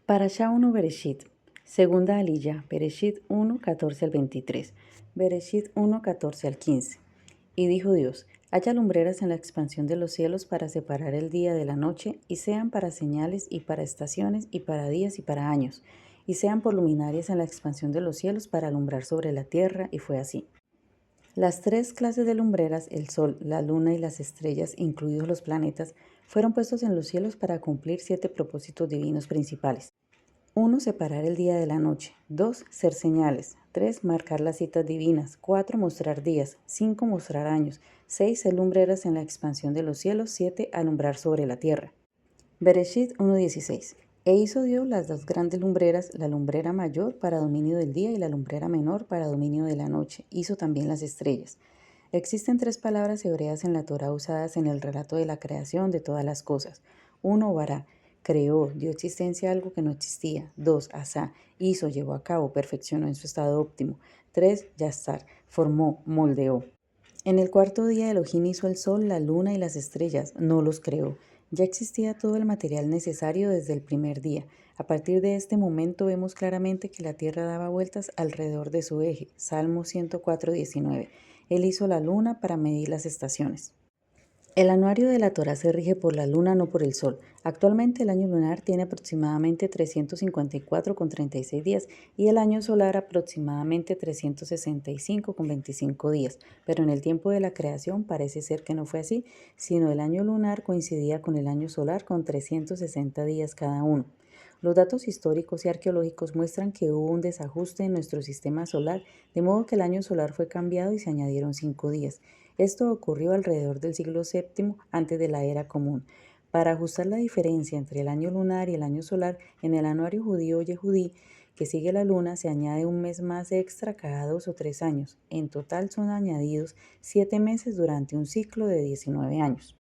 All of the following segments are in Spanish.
Parashá 1 Bereshit, segunda aliyá, Bereshit 1, 14 al 23, Bereshit 1, 14 al 15. Y dijo Dios, haya lumbreras en la expansión de los cielos para separar el día de la noche, y sean para señales y para estaciones y para días y para años, y sean por luminarias en la expansión de los cielos para alumbrar sobre la tierra, y fue así. Las tres clases de lumbreras, el sol, la luna y las estrellas, incluidos los planetas, fueron puestos en los cielos para cumplir 7 propósitos divinos principales. 1. Separar el día de la noche. 2. Ser señales. 3. Marcar las citas divinas. 4. Mostrar días. 5. Mostrar años. 6. Ser lumbreras en la expansión de los cielos. 7. Alumbrar sobre la tierra. Bereshit 1.16. E hizo Dios las dos grandes lumbreras, la lumbrera mayor para dominio del día y la lumbrera menor para dominio de la noche. Hizo también las estrellas. Existen 3 palabras hebreas en la Torá usadas en el relato de la creación de todas las cosas. 1. Bará, creó, dio existencia a algo que no existía. 2. Asá, hizo, llevó a cabo, perfeccionó en su estado óptimo. 3. Yassar, formó, moldeó. En el cuarto día Elohim hizo el sol, la luna y las estrellas, no los creó. Ya existía todo el material necesario desde el primer día. A partir de este momento vemos claramente que la tierra daba vueltas alrededor de su eje. Salmo 104:19. Él hizo la luna para medir las estaciones. El anuario de la Torá se rige por la luna, no por el sol. Actualmente el año lunar tiene aproximadamente 354,36 días y el año solar aproximadamente 365,25 días, pero en el tiempo de la creación parece ser que no fue así, sino el año lunar coincidía con el año solar con 360 días cada uno. Los datos históricos y arqueológicos muestran que hubo un desajuste en nuestro sistema solar, de modo que el año solar fue cambiado y se añadieron 5 días. Esto ocurrió alrededor del siglo VII antes de la era común. Para ajustar la diferencia entre el año lunar y el año solar, en el anuario judío Yehudí, que sigue la luna, se añade un mes más extra cada 2 o 3 años. En total son añadidos 7 meses durante un ciclo de 19 años.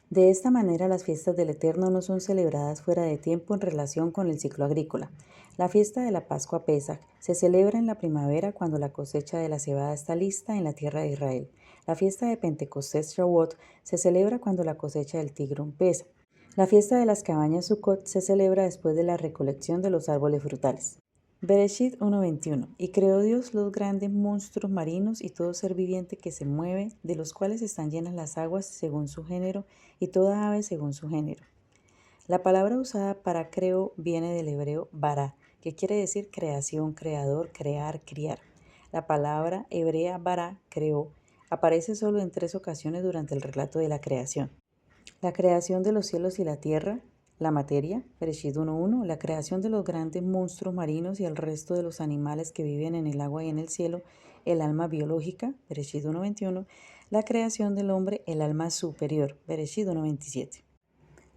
De esta manera, las fiestas del Eterno no son celebradas fuera de tiempo en relación con el ciclo agrícola. La fiesta de la Pascua Pesach se celebra en la primavera cuando la cosecha de la cebada está lista en la tierra de Israel. La fiesta de Pentecostés Shavuot se celebra cuando la cosecha del tigre empieza. La fiesta de las cabañas Sukkot se celebra después de la recolección de los árboles frutales. Bereshit 1.21. Y creó Dios los grandes monstruos marinos y todo ser viviente que se mueve, de los cuales están llenas las aguas según su género, y toda ave según su género. La palabra usada para creó viene del hebreo bara, que quiere decir creación, creador, crear, criar. La palabra hebrea bara, creó, aparece solo en 3 ocasiones durante el relato de la creación. La creación de los cielos y la tierra, la materia, Bereshit 1.1, la creación de los grandes monstruos marinos y el resto de los animales que viven en el agua y en el cielo, el alma biológica, Bereshit 1.21, la creación del hombre, el alma superior, Bereshit 1.27.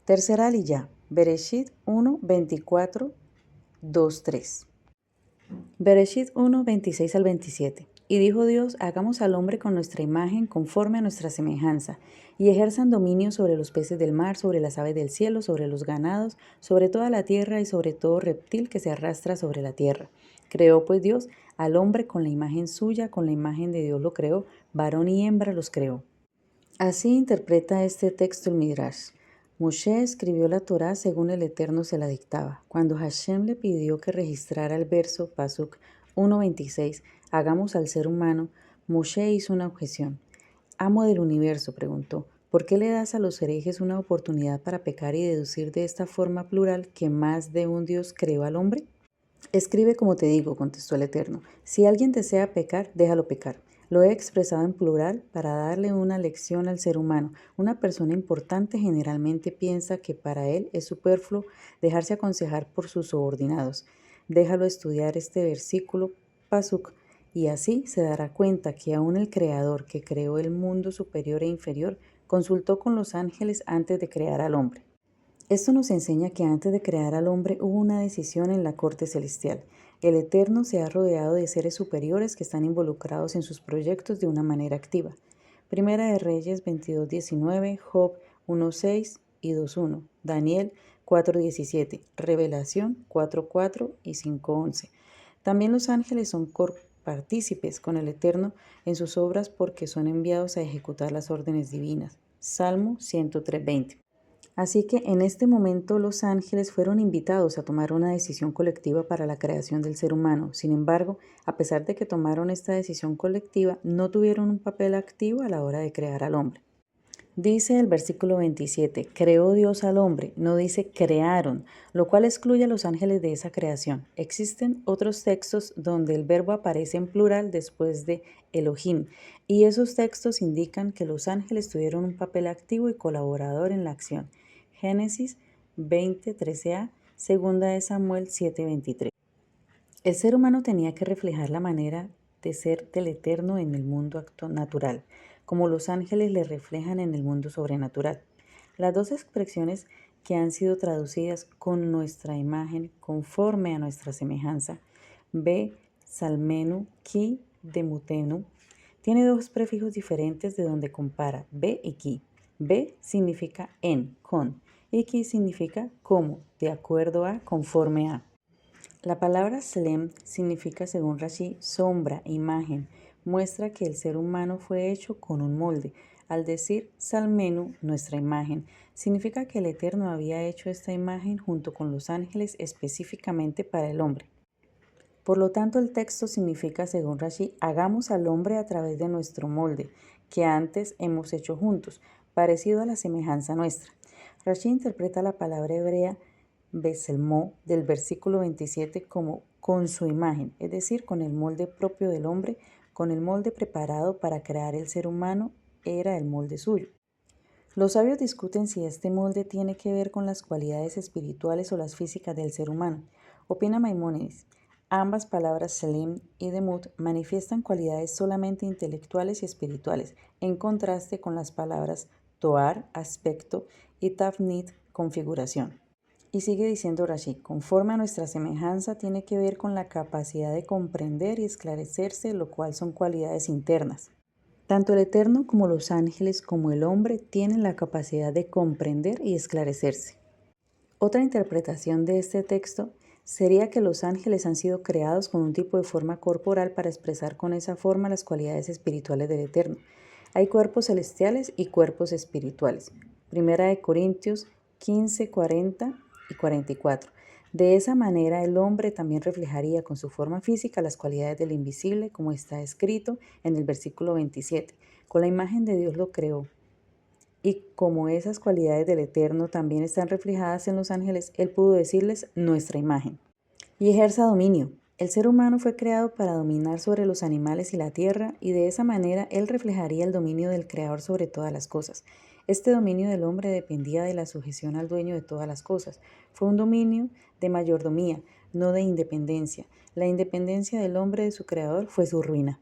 Tercera aliyá, Bereshit 1.24, 2.3. Bereshit 1.26 al 27. Y dijo Dios, hagamos al hombre con nuestra imagen, conforme a nuestra semejanza, y ejerzan dominio sobre los peces del mar, sobre las aves del cielo, sobre los ganados, sobre toda la tierra y sobre todo reptil que se arrastra sobre la tierra. Creó pues Dios al hombre con la imagen suya, con la imagen de Dios lo creó, varón y hembra los creó. Así interpreta este texto el Midrash. Moshe escribió la Torá según el Eterno se la dictaba. Cuando Hashem le pidió que registrara el verso Pasuk 1.26, hagamos al ser humano, Moshe hizo una objeción. Amo del universo, preguntó, ¿por qué le das a los herejes una oportunidad para pecar y deducir de esta forma plural que más de un Dios creó al hombre? Escribe como te digo, contestó el Eterno. Si alguien desea pecar, déjalo pecar. Lo he expresado en plural para darle una lección al ser humano. Una persona importante generalmente piensa que para él es superfluo dejarse aconsejar por sus subordinados. Déjalo estudiar este versículo, Pasuk, y así se dará cuenta que aún el Creador que creó el mundo superior e inferior consultó con los ángeles antes de crear al hombre. Esto nos enseña que antes de crear al hombre hubo una decisión en la corte celestial. El Eterno se ha rodeado de seres superiores que están involucrados en sus proyectos de una manera activa. Primera de Reyes 22:19, Job 1:6 y 2:1, Daniel 4:17, Revelación 4:4 y 5:11. También los ángeles son partícipes con el Eterno en sus obras porque son enviados a ejecutar las órdenes divinas. Salmo 103:20. Así que en este momento los ángeles fueron invitados a tomar una decisión colectiva para la creación del ser humano. Sin embargo, a pesar de que tomaron esta decisión colectiva, no tuvieron un papel activo a la hora de crear al hombre. Dice el versículo 27, creó Dios al hombre, no dice crearon, lo cual excluye a los ángeles de esa creación. Existen otros textos donde el verbo aparece en plural después de Elohim, y esos textos indican que los ángeles tuvieron un papel activo y colaborador en la acción. Génesis 20:13a, segunda de Samuel 7:23. El ser humano tenía que reflejar la manera de ser del Eterno en el mundo natural, como los ángeles le reflejan en el mundo sobrenatural. Las dos expresiones que han sido traducidas con nuestra imagen, conforme a nuestra semejanza, be salmenu, ki demutenu, tiene dos prefijos diferentes de donde compara be y ki. Be significa en, con, y ki significa como, de acuerdo a, conforme a. La palabra Selem significa, según Rashi, sombra, imagen. Muestra que el ser humano fue hecho con un molde. Al decir Salmenu, nuestra imagen, significa que el Eterno había hecho esta imagen junto con los ángeles específicamente para el hombre. Por lo tanto, el texto significa, según Rashi, hagamos al hombre a través de nuestro molde, que antes hemos hecho juntos, parecido a la semejanza nuestra. Rashi interpreta la palabra hebrea Beselmó del versículo 27 como con su imagen, es decir, con el molde propio del hombre, con el molde preparado para crear el ser humano, era el molde suyo. Los sabios discuten si este molde tiene que ver con las cualidades espirituales o las físicas del ser humano. Opina Maimónides, ambas palabras Selim y Demut manifiestan cualidades solamente intelectuales y espirituales, en contraste con las palabras Toar, aspecto, y Tafnit, configuración. Y sigue diciendo Rashi, conforme a nuestra semejanza tiene que ver con la capacidad de comprender y esclarecerse, lo cual son cualidades internas. Tanto el Eterno como los ángeles como el hombre tienen la capacidad de comprender y esclarecerse. Otra interpretación de este texto sería que los ángeles han sido creados con un tipo de forma corporal para expresar con esa forma las cualidades espirituales del Eterno. Hay cuerpos celestiales y cuerpos espirituales. Primera de Corintios 15, 40 y 44. De esa manera el hombre también reflejaría con su forma física las cualidades del invisible, como está escrito en el versículo 27. Con la imagen de Dios lo creó. Y como esas cualidades del Eterno también están reflejadas en los ángeles, él pudo decirles nuestra imagen. Y ejerza dominio. El ser humano fue creado para dominar sobre los animales y la tierra, y de esa manera él reflejaría el dominio del Creador sobre todas las cosas. Este dominio del hombre dependía de la sujeción al dueño de todas las cosas. Fue un dominio de mayordomía, no de independencia. La independencia del hombre de su Creador fue su ruina.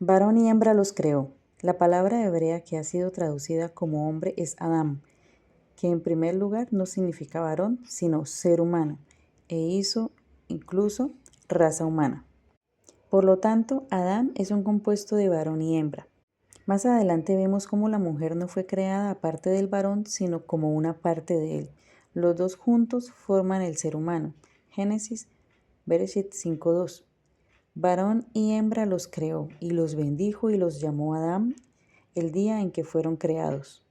Varón y hembra los creó. La palabra hebrea que ha sido traducida como hombre es Adam, que en primer lugar no significa varón, sino ser humano, e hizo incluso raza humana. Por lo tanto, Adán es un compuesto de varón y hembra. Más adelante vemos cómo la mujer no fue creada aparte del varón, sino como una parte de él. Los dos juntos forman el ser humano. Génesis, Bereshit 5:2. Varón y hembra los creó, y los bendijo y los llamó Adán el día en que fueron creados.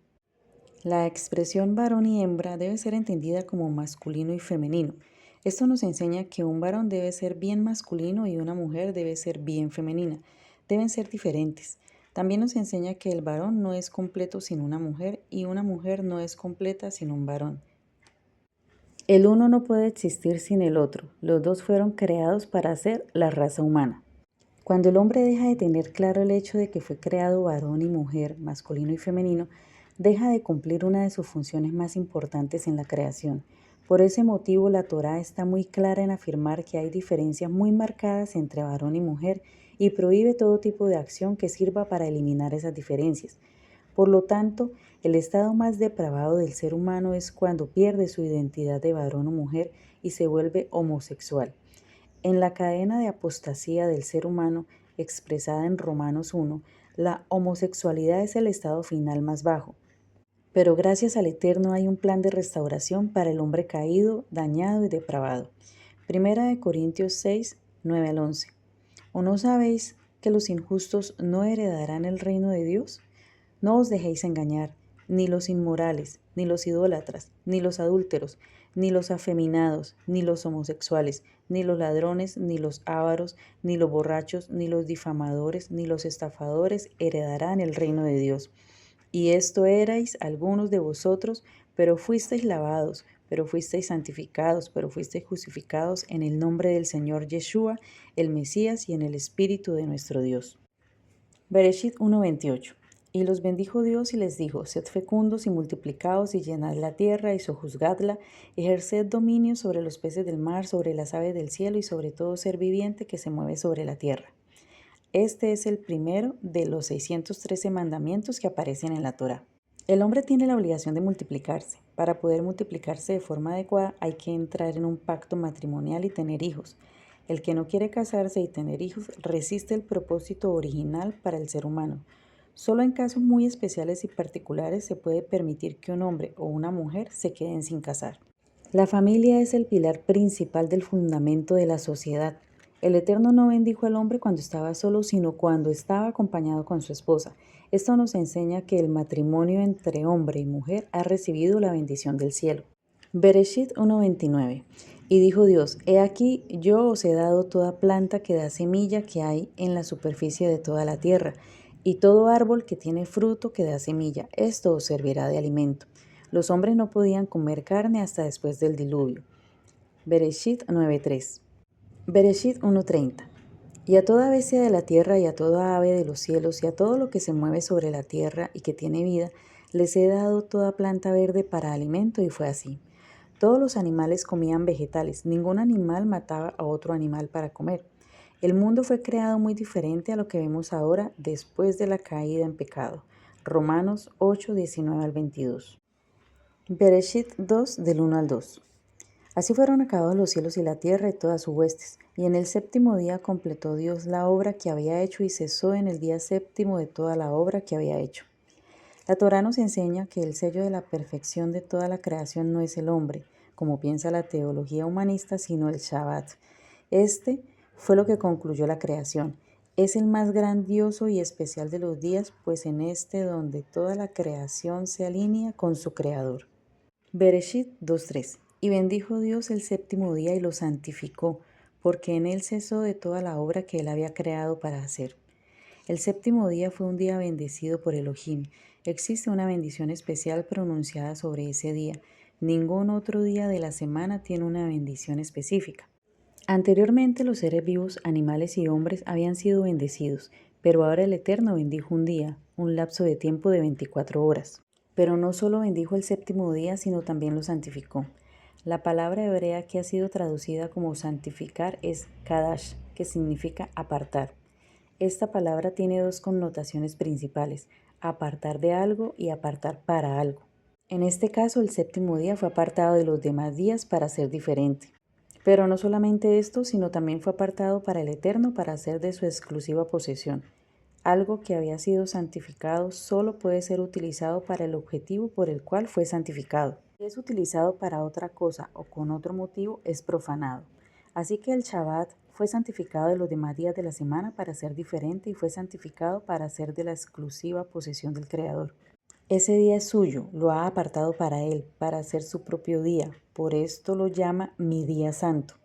La expresión varón y hembra debe ser entendida como masculino y femenino. Esto nos enseña que un varón debe ser bien masculino y una mujer debe ser bien femenina. Deben ser diferentes. También nos enseña que el varón no es completo sin una mujer y una mujer no es completa sin un varón. El uno no puede existir sin el otro. Los dos fueron creados para ser la raza humana. Cuando el hombre deja de tener claro el hecho de que fue creado varón y mujer, masculino y femenino, deja de cumplir una de sus funciones más importantes en la creación. Por ese motivo, la Torá está muy clara en afirmar que hay diferencias muy marcadas entre varón y mujer y prohíbe todo tipo de acción que sirva para eliminar esas diferencias. Por lo tanto, el estado más depravado del ser humano es cuando pierde su identidad de varón o mujer y se vuelve homosexual. En la cadena de apostasía del ser humano, expresada en Romanos 1, la homosexualidad es el estado final más bajo. Pero gracias al Eterno hay un plan de restauración para el hombre caído, dañado y depravado. Primera de Corintios 6, 9 al 11. ¿O no sabéis que los injustos no heredarán el reino de Dios? No os dejéis engañar, ni los inmorales, ni los idólatras, ni los adúlteros, ni los afeminados, ni los homosexuales, ni los ladrones, ni los ávaros, ni los borrachos, ni los difamadores, ni los estafadores heredarán el reino de Dios. Y esto erais algunos de vosotros, pero fuisteis lavados, pero fuisteis santificados, pero fuisteis justificados en el nombre del Señor Yeshua, el Mesías, y en el Espíritu de nuestro Dios. Bereshit 1:28. Y los bendijo Dios y les dijo: sed fecundos y multiplicaos y llenad la tierra y sojuzgadla, ejerced dominio sobre los peces del mar, sobre las aves del cielo y sobre todo ser viviente que se mueve sobre la tierra. Este es el primero de los 613 mandamientos que aparecen en la Torá. El hombre tiene la obligación de multiplicarse. Para poder multiplicarse de forma adecuada hay que entrar en un pacto matrimonial y tener hijos. El que no quiere casarse y tener hijos resiste el propósito original para el ser humano. Solo en casos muy especiales y particulares se puede permitir que un hombre o una mujer se queden sin casar. La familia es el pilar principal del fundamento de la sociedad. El Eterno no bendijo al hombre cuando estaba solo, sino cuando estaba acompañado con su esposa. Esto nos enseña que el matrimonio entre hombre y mujer ha recibido la bendición del cielo. Bereshit 1:29. Y dijo Dios: he aquí, yo os he dado toda planta que da semilla que hay en la superficie de toda la tierra, y todo árbol que tiene fruto que da semilla. Esto os servirá de alimento. Los hombres no podían comer carne hasta después del diluvio. Bereshit 9:3. Bereshit 1:30. Y a toda bestia de la tierra y a toda ave de los cielos y a todo lo que se mueve sobre la tierra y que tiene vida, les he dado toda planta verde para alimento, y fue así. Todos los animales comían vegetales, ningún animal mataba a otro animal para comer. El mundo fue creado muy diferente a lo que vemos ahora después de la caída en pecado. Romanos 8:19-22. Bereshit 2 del 1 al 2. Así fueron acabados los cielos y la tierra y todas sus huestes, y en el séptimo día completó Dios la obra que había hecho y cesó en el día séptimo de toda la obra que había hecho. La Torá nos enseña que el sello de la perfección de toda la creación no es el hombre, como piensa la teología humanista, sino el Shabbat. Este fue lo que concluyó la creación. Es el más grandioso y especial de los días, pues en este donde toda la creación se alinea con su creador. Bereshit 2:3. Y bendijo Dios el séptimo día y lo santificó, porque en él cesó de toda la obra que él había creado para hacer. El séptimo día fue un día bendecido por Elohim. Existe una bendición especial pronunciada sobre ese día. Ningún otro día de la semana tiene una bendición específica. Anteriormente los seres vivos, animales y hombres habían sido bendecidos, pero ahora el Eterno bendijo un día, un lapso de tiempo de 24 horas. Pero no solo bendijo el séptimo día, sino también lo santificó. La palabra hebrea que ha sido traducida como santificar es kadash, que significa apartar. Esta palabra tiene dos connotaciones principales: apartar de algo y apartar para algo. En este caso, el séptimo día fue apartado de los demás días para ser diferente. Pero no solamente esto, sino también fue apartado para el Eterno para ser de su exclusiva posesión. Algo que había sido santificado solo puede ser utilizado para el objetivo por el cual fue santificado. Si es utilizado para otra cosa o con otro motivo, es profanado. Así que el Shabbat fue santificado de los demás días de la semana para ser diferente y fue santificado para ser de la exclusiva posesión del Creador. Ese día es suyo, lo ha apartado para él, para hacer su propio día. Por esto lo llama mi día santo.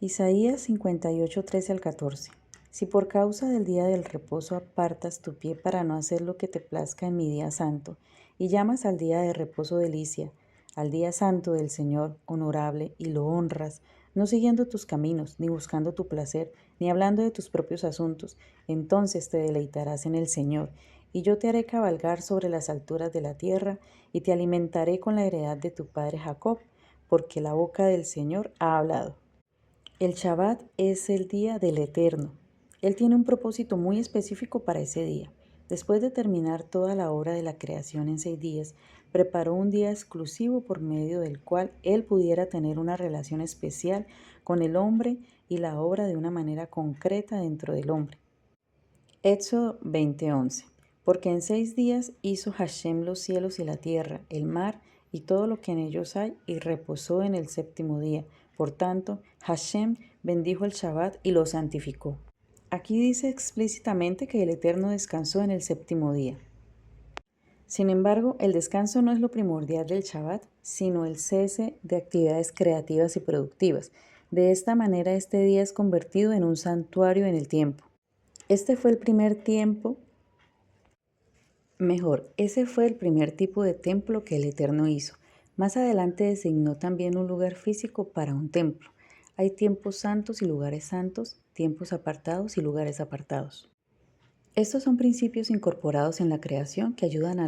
Isaías 58:13-14. Si por causa del día del reposo apartas tu pie para no hacer lo que te plazca en mi día santo, y llamas al día de reposo delicia, al día santo del Señor honorable, y lo honras, no siguiendo tus caminos, ni buscando tu placer, ni hablando de tus propios asuntos, entonces te deleitarás en el Señor, y yo te haré cabalgar sobre las alturas de la tierra, y te alimentaré con la heredad de tu padre Jacob, porque la boca del Señor ha hablado. El Shabbat es el día del Eterno. Él tiene un propósito muy específico para ese día. Después de terminar toda la obra de la creación en 6 días, preparó un día exclusivo por medio del cual Él pudiera tener una relación especial con el hombre y la obra de una manera concreta dentro del hombre. Éxodo 20:11. Porque en 6 días hizo Hashem los cielos y la tierra, el mar y todo lo que en ellos hay, y reposó en el séptimo día. Por tanto, Hashem bendijo el Shabbat y lo santificó. Aquí dice explícitamente que el Eterno descansó en el séptimo día. Sin embargo, el descanso no es lo primordial del Shabbat, sino el cese de actividades creativas y productivas. De esta manera, este día es convertido en un santuario en el tiempo. Ese fue el primer tipo de templo que el Eterno hizo. Más adelante designó también un lugar físico para un templo. Hay tiempos santos y lugares santos, tiempos apartados y lugares apartados. Estos son principios incorporados en la creación que ayudan a